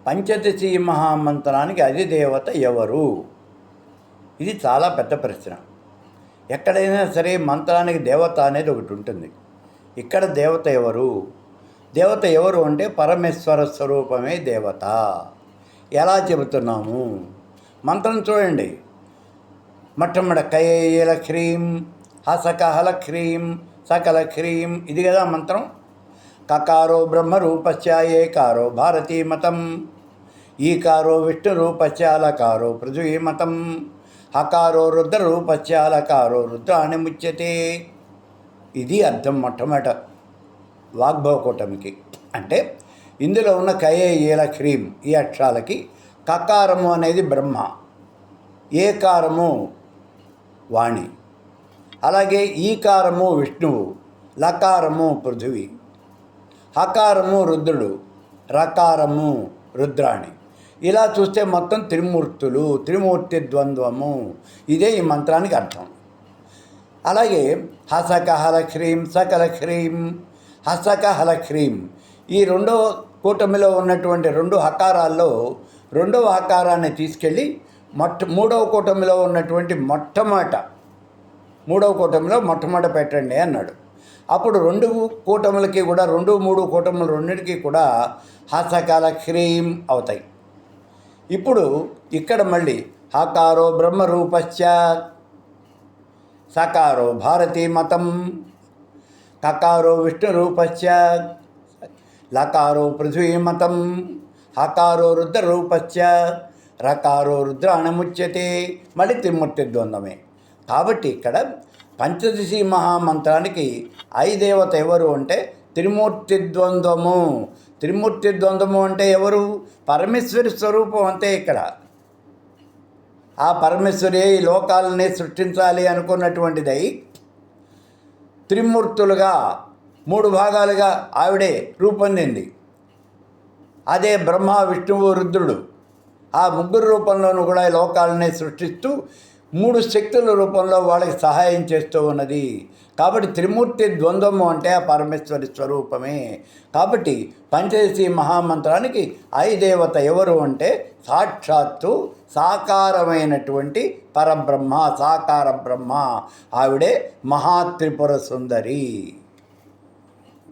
పంచదశి మహామంత్రానికి అధిదేవత ఎవరు? ఇది చాలా పెద్ద ప్రశ్న. ఎక్కడైనా సరే మంత్రానికి దేవత అనేది ఒకటి ఉంటుంది. ఇక్కడ దేవత ఎవరు? దేవత ఎవరు అంటే పరమేశ్వర స్వరూపమే దేవత. ఎలా చెబుతున్నాము? మంత్రం చూడండి. మొట్టమొదట కయేల హ్రీం హసకహల హ్రీం సకల హ్రీం, ఇది కదా మంత్రం. కకారో బ్రహ్మరూపస్య ఏకారో భారతీమతం, ఈకారో విష్ణురూపస్య అలకారో పృథ్వీమతం, హకారో రుద్రరూపస్య అలకారో రుద్రాణి ముచ్యతే. ఇది అర్థం మొట్టమొదట వాగ్భవకూటమికి. అంటే ఇందులో ఉన్న కయేల హ్రీం ఈ అక్షరాలకి కకారము అనేది బ్రహ్మ, ఏకారము వాణి, అలాగే ఈకారము విష్ణువు, లకారము పృథివీ, హకారము రుద్రుడు, రకారము రుద్రాణి. ఇలా చూస్తే మొత్తం త్రిమూర్తులు, త్రిమూర్తి ద్వంద్వము. ఇదే ఈ మంత్రానికి అర్థం. అలాగే హసకహల హ్రీం సకల హ్రీం, హసకహల హ్రీం ఈ రెండవ కూటమిలో ఉన్నటువంటి రెండు హకారాల్లో రెండవ హకారాన్ని తీసుకెళ్ళి మూడవ కూటమిలో ఉన్నటువంటి మూడవ కూటమిలో మొట్టమొదట పెట్టండి అన్నాడు. అప్పుడు రెండు కూటములకి కూడా, రెండు మూడు కూటములు రెండింటికి కూడా హసకల హ్రీం అవుతాయి. ఇప్పుడు ఇక్కడ మళ్ళీ హకారో బ్రహ్మరూపస్య, సకారో భారతీమతం, కకారో విష్ణురూపస్య, లకారో పృథ్వీమతం, హకారో రుద్రరూపస్య, రకారో రుద్రాణముచ్యతే. మళ్ళీ త్రిమూర్తి ద్వంద్వమే. కాబట్టి ఇక్కడ పంచదశి మహామంత్రానికి ఐదేవత ఎవరు అంటే త్రిమూర్తి ద్వంద్వము. త్రిమూర్తి ద్వంద్వము అంటే ఎవరు? పరమేశ్వరి స్వరూపం అంతే. ఇక్కడ ఆ పరమేశ్వరి ఈ లోకాలని సృష్టించాలి అనుకున్నటువంటిదై త్రిమూర్తులుగా మూడు భాగాలుగా ఆవిడే రూపొందింది. అదే బ్రహ్మ విష్ణువు రుద్రుడు ఆ ముగ్గురు రూపంలోనూ కూడా ఈ లోకాలని సృష్టిస్తూ మూడు శక్తుల రూపంలో వాళ్ళకి సహాయం చేస్తూ ఉన్నది. కాబట్టి త్రిమూర్తి ద్వంద్వము అంటే ఆ పరమేశ్వరి స్వరూపమే. కాబట్టి పంచదశి మహామంత్రానికి ఐదేవత ఎవరు అంటే సాక్షాత్తు సాకారమైనటువంటి పరబ్రహ్మ, సాకార బ్రహ్మ. ఆవిడే మహాత్రిపుర సుందరి.